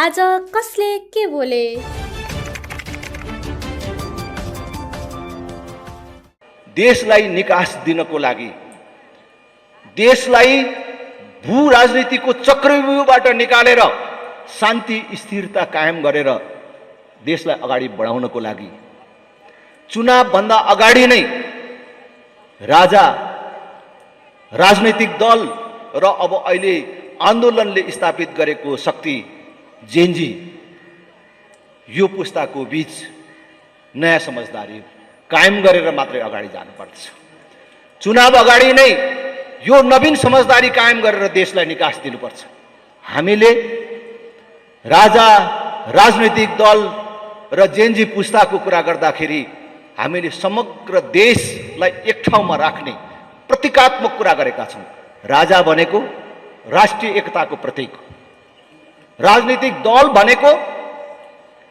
आज कसले के बोले? देशलाई निकास दिनको लागि, देशलाई भू राजनीतिको चक्रव्यूहबाट निकालेर शान्ति स्थिरता कायम गरेर देशलाई अगाडि बढाउनको लागि चुनावभन्दा अगाडि नै राजा, राजनैतिक दल र अब अहिले आन्दोलनले स्थापित गरेको शक्ति जेनजी, यो पुस्ताको बीच नयाँ समझदारी कायम गरेर मात्रै अगाडि जानुपर्छ। चुनाव अगाडि नै यो नवीन समझदारी कायम गरेर देशलाई निकास दिनुपर्छ। हामीले राजा, राजनैतिक दल र जेनजी पुस्ताको कुरा गर्दाखेरि हामीले समग्र देशलाई एक ठाउँमा राख्ने प्रतीकात्मक कुरा गरेका छौँ। राजा भनेको राष्ट्रिय एकताको प्रतीक, राजनीतिक दल भनेको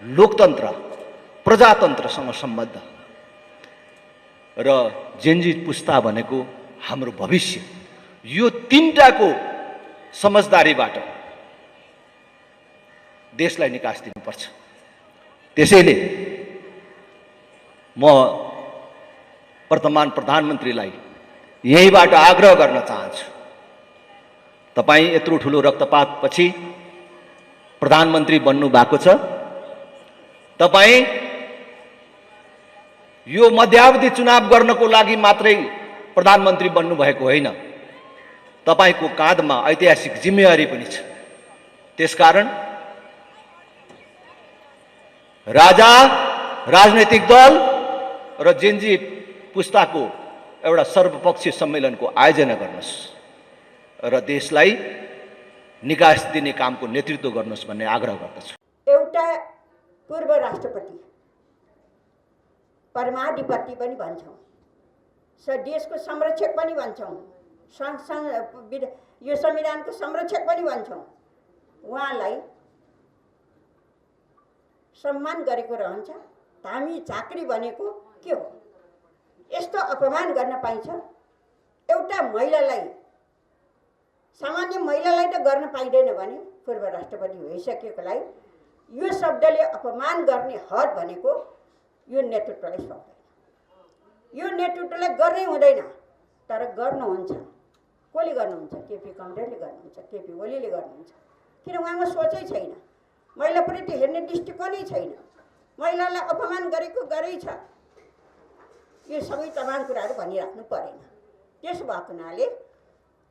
लोकतन्त्र, प्रजातन्त्रसँग सम्बद्ध, र जेनजी पुस्ता भनेको हाम्रो भविष्य। यो तीनटाको समझदारीबाट देशलाई निकास दिनुपर्छ। त्यसैले म वर्तमान प्रधानमन्त्रीलाई यहीबाट आग्रह गर्न चाहन्छु, तपाईँ यत्रो ठुलो रक्तपातपछि प्रधानमन्त्री बन्नु भएको छ। तपाईँ यो मध्यावधि चुनाव गर्नको लागि मात्रै प्रधानमन्त्री बन्नु भएको होइन, तपाईको काँधमा ऐतिहासिक जिम्मेवारी पनि छ। त्यसकारण राजा, राजनैतिक दल र जेनजी पुस्ताको एउटा सर्वपक्षीय सम्मेलनको आयोजना गर्नुहोस् र देशलाई निकास दिने कामको नेतृत्व गर्नुहोस् भन्ने आग्रह गर्दछु। एउटा पूर्व राष्ट्रपति, परमाधिपति पनि भन्छौँ, देशको संरक्षक पनि भन्छौँ, यो संविधानको संरक्षक पनि भन्छौँ, उहाँलाई सम्मान गरेको रहन्छ। हामी झाँक्री भनेको के हो? यस्तो अपमान गर्न पाइन्छ? एउटा महिलालाई, सामान्य महिलालाई त गर्न पाइँदैन भने पूर्व राष्ट्रपति भइसकेकोलाई यो शब्दले अपमान गर्ने हद भनेको यो नेतृत्वलाई सक्दैन। यो नेतृत्वलाई गर्नै हुँदैन, तर गर्नुहुन्छ। कसले गर्नुहुन्छ? केपी कमरेडले गर्नुहुन्छ, केपी ओलीले गर्नुहुन्छ। किन? उहाँमा सोचै छैन, महिलाप्रति हेर्ने दृष्टिकोणै छैन, महिलालाई अपमान गरेको गरेछ। यो सबै तमाम कुराहरू भनिराख्नु परेन। त्यसो भएको हुनाले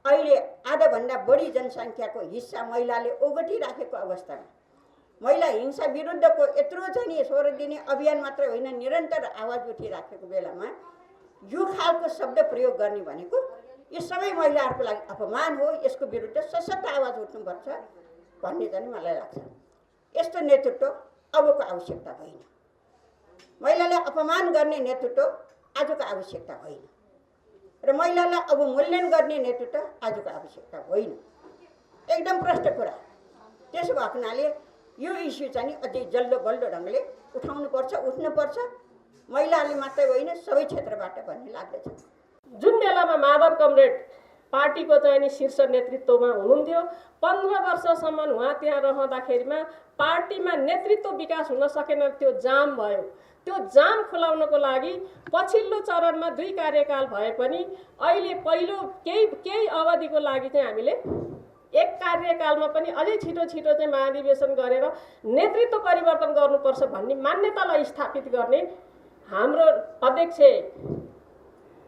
अहिले आधाभन्दा बढी जनसङ्ख्याको हिस्सा महिलाले ओगटिराखेको अवस्थामा महिला हिंसा विरुद्धको यत्रो चाहिँ नि 16 दिने अभियान मात्र होइन, निरन्तर आवाज उठिराखेको बेलामा यो खालको शब्द प्रयोग गर्ने भनेको यो सबै महिलाहरूको लागि अपमान हो। यसको विरुद्ध सशक्त आवाज उठ्नुपर्छ भन्ने चाहिँ मलाई लाग्छ। यस्तो नेतृत्व अबको आवश्यकता होइन। महिलालाई अपमान गर्ने नेतृत्व आजको आवश्यकता होइन, र महिलालाई अब मूल्याङ्कन गर्ने नेतृत्व आजको आवश्यकता होइन। एकदम प्रष्ट कुरा। त्यसो भएको हुनाले यो इस्यु चाहिँ अझै जल्दो बल्दो ढङ्गले उठाउनुपर्छ, उठ्नुपर्छ। महिलाहरूले मात्रै होइन, सबै क्षेत्रबाट भन्ने लाग्दछ। जुन बेलामा माधव कमरेड पार्टीको चाहिँ नि शीर्ष नेतृत्वमा हुनुहुन्थ्यो, 15 वर्षसम्म उहाँ त्यहाँ रहँदाखेरिमा पार्टीमा नेतृत्व विकास हुन सकेन। त्यो जाम भयो। त्यो जाम खुलाउनको लागि पछिल्लो चरणमा 2 कार्यकाल भए पनि अहिले पहिलो केही अवधिको लागि चाहिँ हामीले एक कार्यकालमा पनि अझै छिटो छिटो चाहिँ महाधिवेशन गरेर नेतृत्व परिवर्तन गर्नुपर्छ भन्ने मान्यतालाई स्थापित गर्ने हाम्रो अध्यक्ष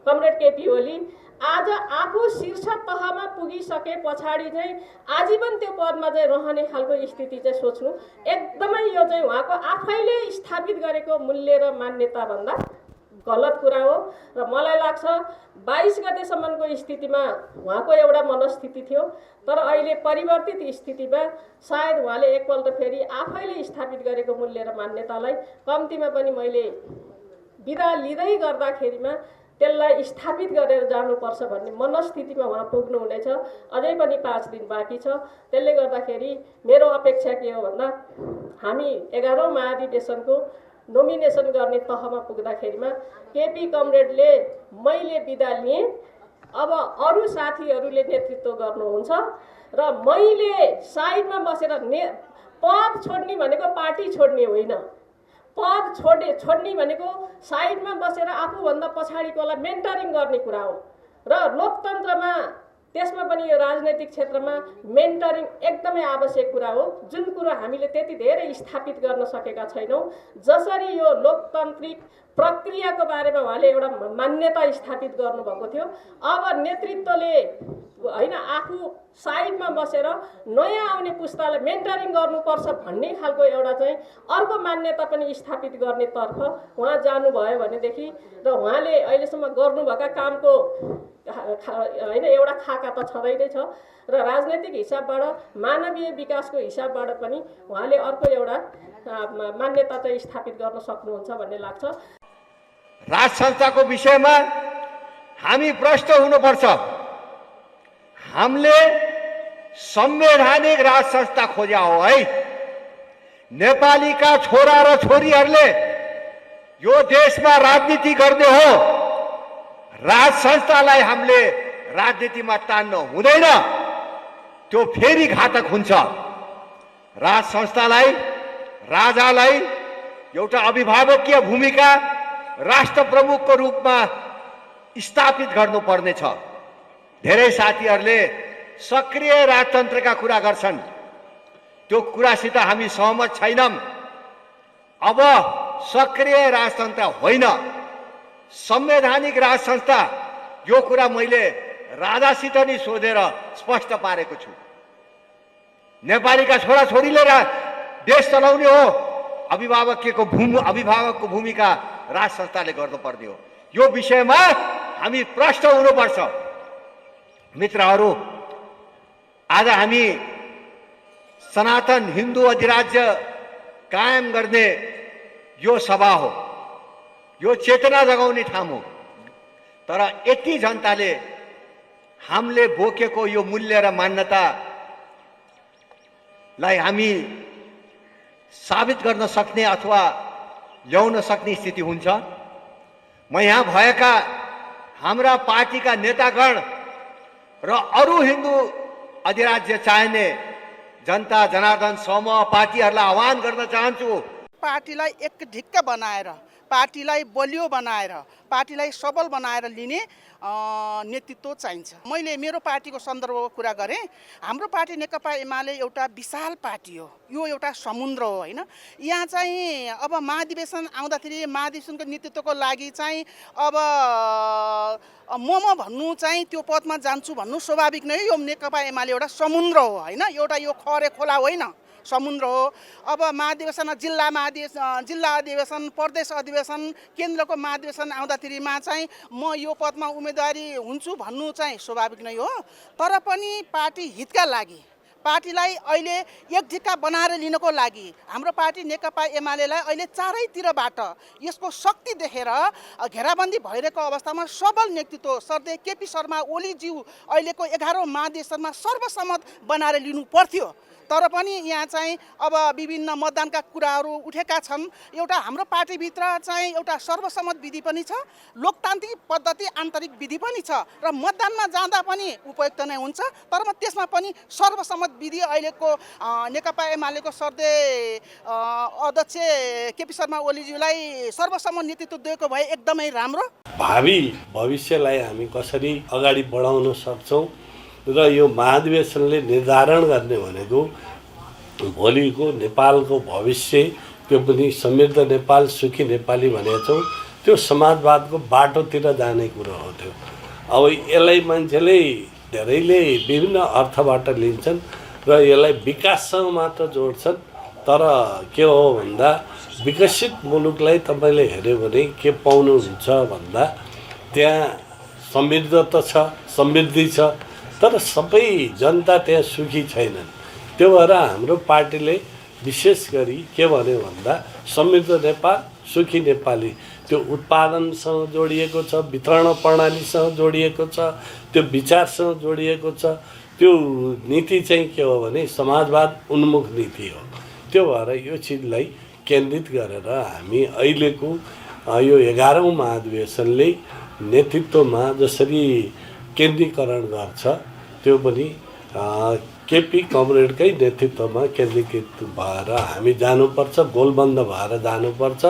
कमरेड केपी ओली आज आफू शीर्ष तहमा पुगिसके पछाडि चाहिँ आजीवन त्यो पदमा चाहिँ रहने खालको स्थिति चाहिँ सोच्नु एकदमै यो चाहिँ उहाँको आफैले स्थापित गरेको मूल्य र मान्यता भन्दा गलत कुरा हो। र मलाई लाग्छ 22 गतेसम्मको स्थितिमा उहाँको एउटा मनस्थिति थियो, तर अहिले परिवर्तित स्थितिमा सायद उहाँले एकपल्ट फेरि आफैले स्थापित गरेको मूल्य र मान्यतालाई कम्तीमा पनि मैले बिदा लिँदै गर्दाखेरिमा त्यसलाई स्थापित गरेर जानुपर्छ भन्ने मनस्थितिमा उहाँ पुग्नु हुनेछ। अझै पनि 5 दिन बाँकी छ। त्यसले गर्दाखेरि मेरो अपेक्षा के हो भन्दा हामी 11औं महाधिवेशनको नोमिनेसन गर्ने तहमा पुग्दाखेरिमा केपी कमरेडले मैले बिदा लिएँ, अब अरू साथीहरूले नेतृत्व गर्नुहुन्छ र मैले साइडमा बसेर पद छोड्ने भनेको पार्टी छोड्ने होइन। पद छोड्ने भनेको साइडमा बसेर आफूभन्दा पछाडिकोलाई मेन्टरिङ गर्ने कुरा हो र लोकतन्त्रमा त्यसमा पनि यो राजनैतिक क्षेत्रमा मेन्टरिङ एकदमै आवश्यक कुरा हो, जुन कुरा हामीले त्यति धेरै स्थापित गर्न सकेका छैनौँ। जसरी यो लोकतान्त्रिक प्रक्रियाको बारेमा उहाँले एउटा मान्यता स्थापित गर्नुभएको थियो, अब नेतृत्वले होइन आफू साइडमा बसेर नयाँ आउने पुस्तालाई मेन्टरिङ गर्नुपर्छ भन्ने खालको एउटा चाहिँ अर्को मान्यता पनि स्थापित गर्नेतर्फ उहाँ जानुभयो भनेदेखि र उहाँले अहिलेसम्म गर्नुभएका कामको होइन एउटा खाका त छँदै नै छ र राजनैतिक हिसाबबाट मानवीय विकासको हिसाबबाट पनि उहाँले अर्को एउटा मान्यता चाहिँ स्थापित गर्न सक्नुहुन्छ भन्ने लाग्छ। राज संस्थाको विषयमा हामी प्रष्ट हुनुपर्छ। हामीले संवैधानिक राज संस्था खोज्या हो है। नेपालीका छोरा र छोरीहरूले यो देशमा राजनीति गर्ने हो, राज संस्थालाई हामीले राजनीतिमा तान्न हुँदैन, त्यो फेरि घातक हुन्छ। राज संस्थालाई, राजालाई एउटा अभिभावकीय भूमिका राष्ट्र प्रमुखको रूपमा स्थापित गर्नुपर्ने छ। धेरै साथीहरूले सक्रिय राजतन्त्रका कुरा गर्छन्, त्यो कुरासित हामी सहमत छैनौँ। अब सक्रिय राजतन्त्र होइन, संवैधानिक राज संस्था, यो कुरा मैले राजासित नि सोधेर स्पष्ट पारेको छु। नेपालीका छोराछोरीले देश चलाउने हो, अभिभावकको भूमिका राज संस्थाले गर्नुपर्ने हो। यो विषयमा हामी प्रष्ट हुनुपर्छ। मित्रहरू, आज हामी सनातन हिन्दू अधिराज्य कायम गर्ने यो सभा हो, यो चेतना जगाउने ठाउँ हो। तर यति जनताले हामीले बोकेको यो मूल्य र मान्यतालाई हामी साबित गर्न सक्ने अथवा ल्याउन सक्ने स्थिति हुन्छ। म यहाँ भएका हाम्रा पार्टीका नेतागण र अरू हिन्दू अधिराज्य चाहिने जनता जनार्दन समूह पार्टीहरूलाई आह्वान गर्न चाहन्छु। पार्टीलाई एक ढिक्क बनाएर, पार्टीलाई बलियो बनाएर, पार्टीलाई सबल बनाएर लिने नेतृत्व चाहिन्छ। मैले मेरो पार्टीको सन्दर्भको कुरा गरेँ। हाम्रो पार्टी नेकपा एमाले एउटा विशाल पार्टी हो, यो एउटा समुद्र हो होइन। यहाँ चाहिँ अब महाधिवेशन आउँदाखेरि महाधिवेशनको नेतृत्वको लागि चाहिँ अब म भन्नु चाहिँ त्यो पदमा जान्छु भन्नु स्वाभाविक नै। यो नेकपा एमाले एउटा समुद्र हो होइन, एउटा यो खरे खोला होइन, समुद्र हो। अब महाधिवेशन, जिल्ला अधिवेशन, प्रदेश अधिवेशन, केन्द्रको महाधिवेशन आउँदाखेरिमा चाहिँ म यो पदमा उम्मेदवारी हुन्छु भन्नु चाहिँ स्वाभाविक नै हो। तर पनि पार्टी हितका लागि, पार्टीलाई अहिले एक ढिक्का बनाएर लिनको लागि हाम्रो पार्टी नेकपा एमालेलाई अहिले चारैतिरबाट यसको शक्ति देखेर घेराबन्दी भइरहेको अवस्थामा सबल नेतृत्व सर्दै केपी शर्मा ओलीज्यू अहिलेको 11औं महाधिवेशनमा सर्वसम्मत बनाएर लिनु पर्थ्यो। तर पनि यहाँ चाहिँ अब विभिन्न मतदानका कुराहरू उठेका छन्। एउटा हाम्रो पार्टीभित्र चाहिँ एउटा सर्वसम्मत विधि पनि छ, लोकतान्त्रिक पद्धति आन्तरिक विधि पनि छ र मतदानमा जाँदा पनि उपयुक्त नै हुन्छ। तर त्यसमा पनि सर्वसम्मत विधि अहिलेको नेकपा एमालेको सर्दै अध्यक्ष केपी शर्मा ओलीज्यूलाई सर्वसम्मत नेतृत्व दिएको भए एकदमै राम्रो। भावी भविष्यलाई हामी कसरी अगाडि बढाउन सक्छौँ र यो महाधिवेशनले निर्धारण गर्ने भनेको भोलिको नेपालको भविष्य, त्यो पनि समृद्ध नेपाल, सुखी नेपाली भनेका छौँ, त्यो समाजवादको बाटोतिर जाने कुरो हो। त्यो अब यसलाई मान्छेले धेरैले विभिन्न अर्थबाट लिन्छन् र यसलाई विकाससँग मात्र जोड्छन्। तर के हो भन्दा विकसित मुलुकलाई तपाईँले हेऱ्यो भने के पाउनुहुन्छ भन्दा त्यहाँ समृद्ध त छ, समृद्धि छ, तर सबै जनता त्यहाँ सुखी छैनन्। त्यो भएर हाम्रो पार्टीले विशेष गरी के भन्यो भन्दा समृद्ध नेपाल, सुखी नेपाली, त्यो उत्पादनसँग जोडिएको छ, वितरण प्रणालीसँग जोडिएको छ, त्यो विचारसँग जोडिएको छ। त्यो नीति चाहिँ के हो भने समाजवाद उन्मुख नीति हो। त्यो भएर यो चिजलाई केन्द्रित गरेर हामी अहिलेको यो 11औं महाधिवेशनले नेतृत्वमा जसरी केन्द्रीकरण गर्छ, त्यो पनि केपी कमरेडकै नेतृत्वमा केन्द्रीकृत भएर हामी जानुपर्छ, गोलबन्द भएर जानुपर्छ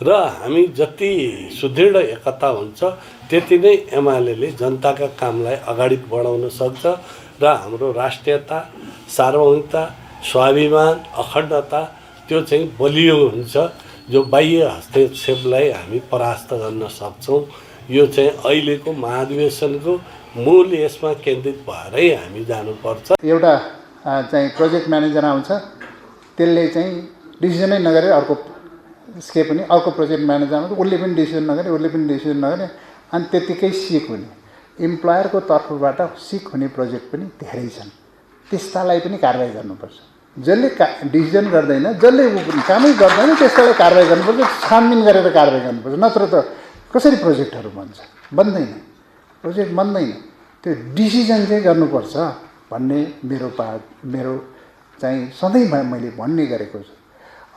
र हामी जति सुदृढ एकता हुन्छ त्यति नै एमाले जनताका कामलाई अगाडि बढाउन सक्छ र हाम्रो राष्ट्रियता, सार्वभौमिकता, स्वाभिमान, अखण्डता त्यो चाहिँ बलियो हुन्छ, जो बाह्य हस्तक्षेपलाई हामी परास्त गर्न सक्छौँ। यो चाहिँ अहिलेको महाधिवेशनको मूल यसमा केन्द्रित भएरै हामी जानुपर्छ। एउटा चाहिँ प्रोजेक्ट म्यानेजर आउँछ, त्यसले चाहिँ डिसिजनै नगरे अर्को के पनि अर्को प्रोजेक्ट म्यानेजर आउँछ, उसले पनि डिसिजन नगरे अनि त्यतिकै सिक हुने। इम्प्लोयरको तर्फबाट सिक हुने प्रोजेक्ट पनि धेरै छन्, त्यस्तालाई पनि कारबाही गर्नुपर्छ। जसले डिसिजन गर्दैन, जसले कामै गर्दैन त्यस्तालाई कारबाही गर्नुपर्छ, छानबिन गरेर कारबाही गर्नुपर्छ। नत्र त कसरी प्रोजेक्टहरू बन्दैन, प्रोजेक्ट बन्दैन। त्यो डिसिजन चाहिँ गर्नुपर्छ भन्ने मेरो चाहिँ सधैँ मैले भन्ने गरेको छु।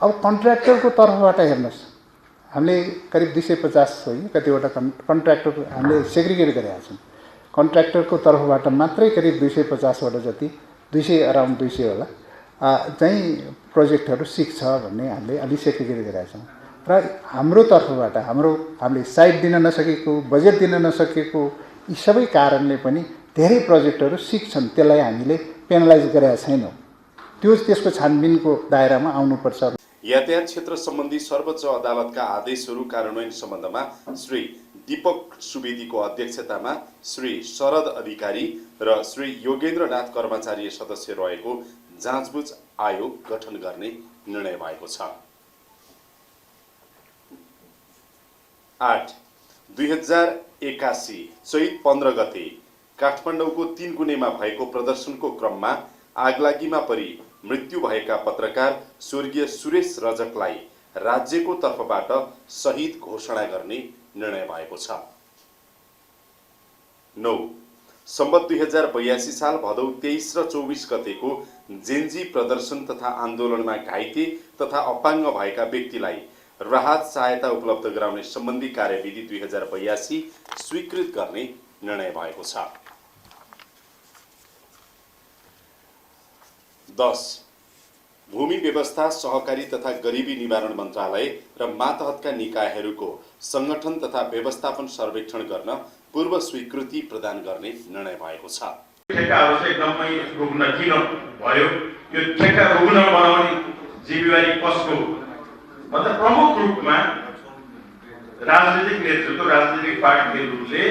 अब कन्ट्र्याक्टरको तर्फबाट हेर्नुहोस्, हामीले करिब 250 होइन कतिवटा कन्ट्र्याक्टर हामीले सेग्रिगेट गरेका छौँ। कन्ट्र्याक्टरको तर्फबाट मात्रै करिब 250वटा जति, 200 अराउन्ड 200 होला चाहिँ प्रोजेक्टहरू सिक्छ भन्ने हामीले अलि सेग्रिगेट गरेका छौँ। र हाम्रो तर्फबाट हामीले साइट दिन नसकेको, बजेट दिन नसकेको यी सबै कारणले पनि धेरै प्रोजेक्टहरू सिक्छन्, त्यसलाई हामीले पेनलाइज गरेका छैनौँ। त्यसको छानबिनको दायरामा आउनुपर्छ। यातायात क्षेत्र सम्बन्धी सर्वोच्च अदालतका आदेशहरू कार्यान्वयन सम्बन्धमा श्री दीपक सुवेदीको अध्यक्षतामा श्री शरद अधिकारी र श्री योगेन्द्रनाथ कर्मचारी सदस्य रहेको जाँचबुझ आयोग गठन गर्ने निर्णय भएको छ। 8. 2081 चैत 15 गते काठमाडौँको 3 गुनेमा भएको प्रदर्शनको क्रममा आगलागीमा परि मृत्यु भएका पत्रकार स्वर्गीय सुरेश रजकलाई राज्यको तर्फबाट शहीद घोषणा गर्ने निर्णय भएको छ। 9. सम्बत 2082 साल भदौ 23 र 24 गतेको जेन्जी प्रदर्शन तथा आन्दोलनमा घाइते तथा अपाङ्ग भएका व्यक्तिलाई राहत सहायता उपलब्ध गराउने सम्बन्धी कार्यविधि 2082 स्वीकृत गर्ने निर्णय भएको छ। 10. भूमि व्यवस्था, सहकारी तथा गरिबी निवारण मन्त्रालय र मातहतका निकायहरूको संगठन तथा व्यवस्थापन सर्वेक्षण गर्न पूर्व स्वीकृति प्रदान गर्ने निर्णय भएको छ। ठेक्काहरू चाहिँ एकदमै रोक्न किन भयो, यो ठेक्का रोक्न बनाउने जिम्मेवारी कसको भन्दा प्रमुख रूपमा राजनीतिक नेतृत्व, राजनीतिक पार्टीहरूले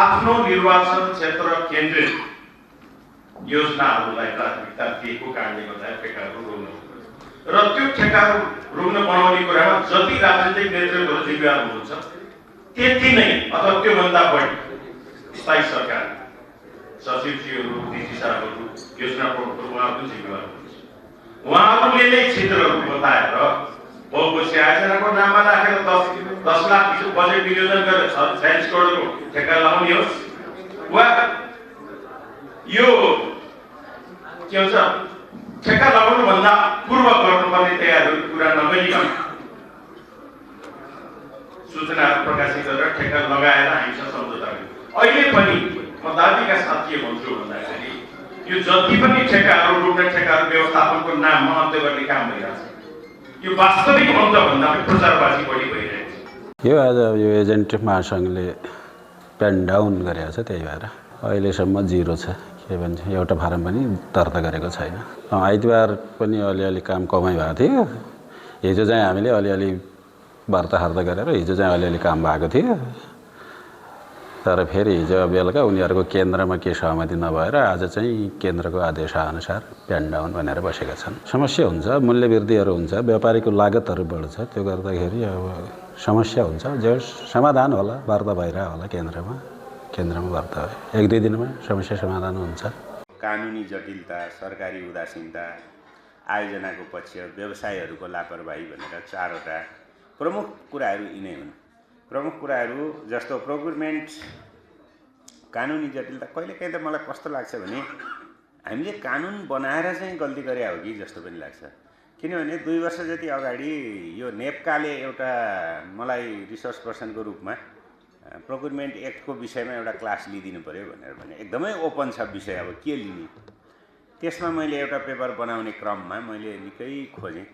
आफ्नो निर्वाचन क्षेत्र केन्द्रित योजनाहरूलाई प्राथमिकता दिएको कारणले गर्दा ठेक्काहरू रोक्न र त्यो ठेक्काहरू रोक्न बनाउने कुरामा जति राजनीतिक नेतृत्वहरू जिम्मेवार हुनुहुन्छ त्यति नै अथवा त्योभन्दा बढी स्थायी सरकार, सचिवज्यूहरू, डीसी साहबहरू, योजना प्रमुखहरू उहाँहरू जिम्मेवार हुनुहुन्छ। उहाँहरूले नै क्षेत्रहरू बताएर बहुपक्षीय आयोजनाको नाममा राखेर 10 लाख बजेट विनियोजन गरेर 46 करोडको ठेक्का लगाउने होस् वा यो के भन्छ ठेक्का लगाउनुभन्दा पूर्व गर्नुपर्ने तयारीहरू कुरा नगरिकन सूचनाहरू प्रकाशित गरेर ठेक्का लगाएर हामीसँग सम्झौता गर्यो। अहिले पनि म दाबीका साथ के भन्छु भन्दाखेरि यो जति पनि ठेक्काहरू रोक्ने ठेक्काहरू व्यवस्थापनको नाममा अन्त्य गर्ने काम भइरहेछ, यो वास्तविक अन्तभन्दा पनि प्रचारबाजी बढी भइरहेछ। यो आज यो एजेन्ट महासङ्घले पेन डाउन गरेको छ, त्यही भएर अहिलेसम्म 0 छ। के भन्छ एउटा फारम पनि दर्ता गरेको छैन। आइतबार पनि अलिअलि काम कमाइ भएको थियो, हिजो चाहिँ हामीले अलिअलि वार्ताहार्ता गरेर हिजो चाहिँ अलिअलि काम भएको थियो, तर फेरि हिजो बेलुका उनीहरूको केन्द्रमा के सहमति नभएर आज चाहिँ केन्द्रको आदेशअनुसार पेन डाउन भनेर बसेका छन्। समस्या हुन्छ, मूल्यवृद्धिहरू हुन्छ, व्यापारीको लागतहरू बढ्छ, त्यो गर्दाखेरि अब समस्या हुन्छ। जो समाधान होला, वार्ता भइरहेको होला केन्द्रमा वार्ता भयो, 1-2 दिनमा समस्या समाधान हुन्छ। कानुनी जटिलता, सरकारी उदासीनता, आयोजनाको पक्ष, व्यवसायहरूको लापरवाही भनेर 4वटा प्रमुख कुराहरू यिनै हुन्। प्रमुख कुराहरू जस्तो प्रोक्युरमेन्ट, कानुनी जटिलता। कहिलेकाहीँ त मलाई कस्तो लाग्छ भने हामीले कानुन बनाएर चाहिँ गल्ती गरे हो कि जस्तो पनि लाग्छ। किनभने 2 वर्ष जति अगाडि यो नेप्काले एउटा मलाई रिसोर्स पर्सनको रूपमा प्रोक्युरमेन्ट एक्टको विषयमा एउटा क्लास लिइदिनु पर्यो भनेर भने एकदमै ओपन छ विषय, अब के लिने त्यसमा मैले एउटा पेपर बनाउने क्रममा मैले निकै खोजेँ।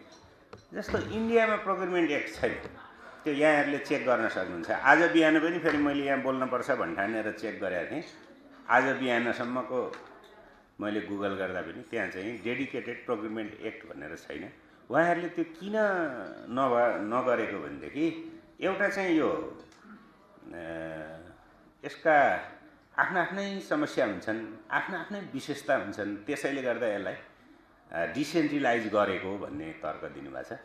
जस्तो इन्डियामा प्रोक्युरमेन्ट एक्ट छैन, त्यो यहाँहरूले चेक गर्न सक्नुहुन्छ। आज बिहान पनि फेरि मैले यहाँ बोल्नुपर्छ भन्ठानेर चेक गरेको थिएँ। आज बिहानसम्मको मैले गुगल गर्दा पनि त्यहाँ चाहिँ डेडिकेटेड प्रोक्युरमेन्ट एक्ट भनेर छैन। उहाँहरूले त्यो किन नगरेको भनेदेखि एउटा चाहिँ यो यसका आफ्नै समस्या हुन्छन्, आफ्नै विशेषता हुन्छन्, त्यसैले गर्दा यसलाई डिसेन्ट्रलाइज गरेको भन्ने तर्क दिनुभएको छ।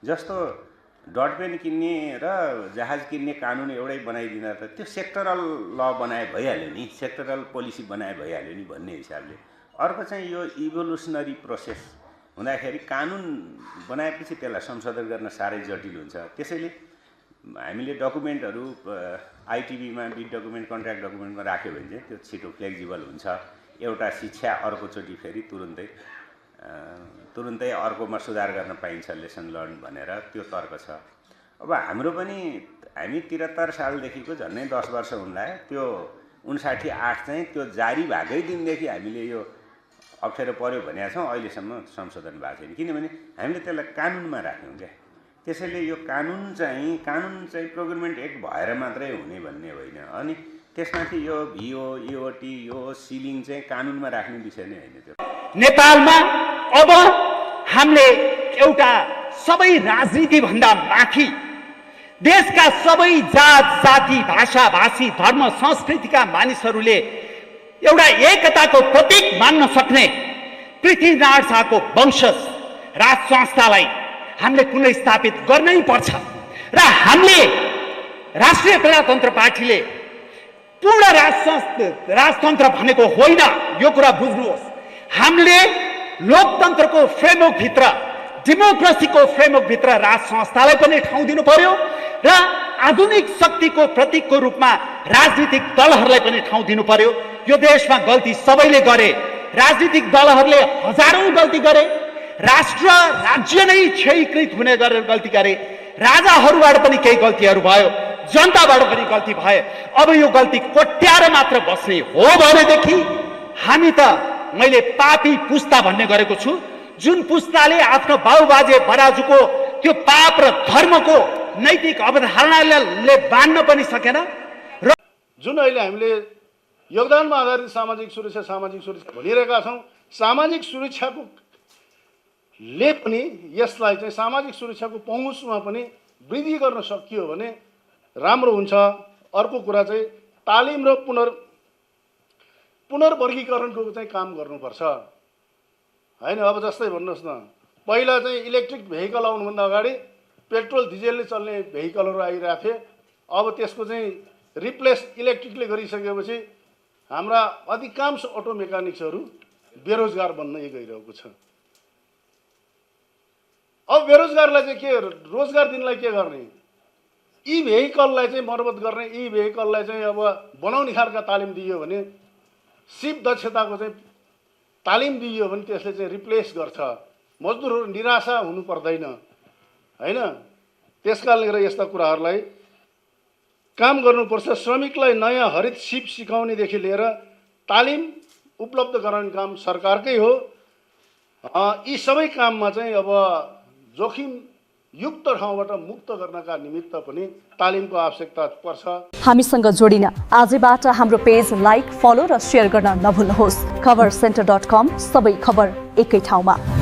जस्तो डट पेन किन्ने र जहाज किन्ने कानुन एउटै बनाइदिँदा त त्यो सेक्टरल ल बनाए भइहाल्यो नि, सेक्टरल पोलिसी बनाए भइहाल्यो नि भन्ने हिसाबले। अर्को चाहिँ यो इभोल्युसनरी प्रोसेस हुँदाखेरि कानुन बनाएपछि त्यसलाई संशोधन गर्न साह्रै जटिल हुन्छ। त्यसैले हामीले डकुमेन्टहरू आइटिबीमा बिड डकुमेन्ट कन्ट्र्याक्ट डकुमेन्टमा राख्यो भने चाहिँ त्यो छिटो फ्लेक्जिबल हुन्छ। एउटा शिक्षा अर्कोचोटि फेरि तुरुन्तै अर्कोमा सुधार गर्न पाइन्छ, लेसन लर्न भनेर त्यो तर्क छ। अब हाम्रो पनि हामी 73 सालदेखिको झन्डै 10 वर्ष हुँदा त्यो 59-8 चाहिँ त्यो जारी भएकै दिनदेखि हामीले यो अप्ठ्यारो पर्यो भनेका छौँ। अहिलेसम्म संशोधन भएको छैन, किनभने हामीले त्यसलाई कानुनमा राख्यौँ क्या। त्यसैले यो कानुन चाहिँ प्रोक्युरमेन्ट एक्ट भएर मात्रै हुने भन्ने होइन। अनि त्यसमाथि यो भिओ, इओटी, यो सिलिङ चाहिँ कानुनमा राख्ने विषय नै होइन। त्यो नेपालमा अब हामीले एउटा सबै राजनीतिभन्दा माथि देशका सबै जात जाति भाषा भाषी धर्म संस्कृतिका मानिसहरूले एउटा एकताको प्रतीक मान्न सक्ने पृथ्वीनारायण शाहको वंशज राज संस्थालाई हामीले पुनः स्थापित गर्नै पर्छ। र हामीले राष्ट्रिय प्रजातन्त्र पार्टीले पूर्ण राजतन्त्र भनेको होइन, यो कुरा बुझ्नुहोस्। हामीले लोकतन्त्रको फ्रेमवर्कभित्र, डेमोक्रेसीको फ्रेमवर्कभित्र राज संस्थालाई पनि ठाउँ दिनु पर्यो र आधुनिक शक्तिको प्रतीकको रूपमा राजनीतिक दलहरूलाई पनि ठाउँ दिनु पर्यो। यो देशमा गल्ती सबैले गरे, राजनीतिक दलहरूले हजारौं गल्ती गरे, राष्ट्र राज्य नै क्षयीकृत हुने गरेर गल्ती गरे, राजाहरूबाट पनि केही गल्तीहरू भयो, जनताबाट पनि गल्ती भयो। अब यो गल्ती कोट्याएर मात्र बस्ने हो भनेदेखि हामी त मैले पापी पुस्ता भन्ने गरेको छु, जुन पुस्ताले आफ्नो बाबुबाजे बराजुको त्यो पाप र धर्मको नैतिक अवधारणाले बाँध्न पनि सकेन। र जुन अहिले हामीले योगदानमा आधारित सामाजिक सुरक्षा भनिरहेका छौँ, सामाजिक सुरक्षाको ले पनि यसलाई चाहिँ सामाजिक सुरक्षाको पहुँचमा पनि वृद्धि गर्न सकियो भने राम्रो हुन्छ। अर्को कुरा चाहिँ तालिम र पुनर्वर्गीकरणको चाहिँ काम गर्नुपर्छ होइन। अब जस्तै भन्नुहोस् न, पहिला चाहिँ इलेक्ट्रिक भेहिकल आउनुभन्दा अगाडि पेट्रोल डिजेलले चल्ने भेहिकलहरू आइरहेको थिए। अब त्यसको चाहिँ रिप्लेस इलेक्ट्रिकले गरिसकेपछि हाम्रा अधिकांश अटो मेकानिक्सहरू बेरोजगार बन्न गइरहेको छ। अब बेरोजगारलाई चाहिँ के रोजगार दिनलाई के गर्ने? यी भेहिकललाई चाहिँ मर्मत गर्ने, यी भेहिकललाई चाहिँ अब बनाउने खालका तालिम दियो भने, सिप दक्षताको चाहिँ तालिम दियो भने त्यसले चाहिँ रिप्लेस गर्छ। मजदुरहरू निराशा हुनु पर्दैन होइन। त्यसकारणले गर्दा यस्ता कुराहरूलाई काम गर्नुपर्छ। श्रमिकलाई नयाँ हरित सिप सिकाउनेदेखि लिएर तालिम उपलब्ध गराउने काम सरकारकै हो। यी सबै काममा चाहिँ अब जोखिम युक्त ठाउँबाट मुक्त गर्नका निमित्त पनि तालिमको आवश्यकता पर्छ। हामीसँग जोडिन आजैबाट हाम्रो पेज लाइक, फलो र शेयर गर्न नभुल्नुहोस्। खबरसेन्टर.com, सबै खबर एकै ठाउँमा।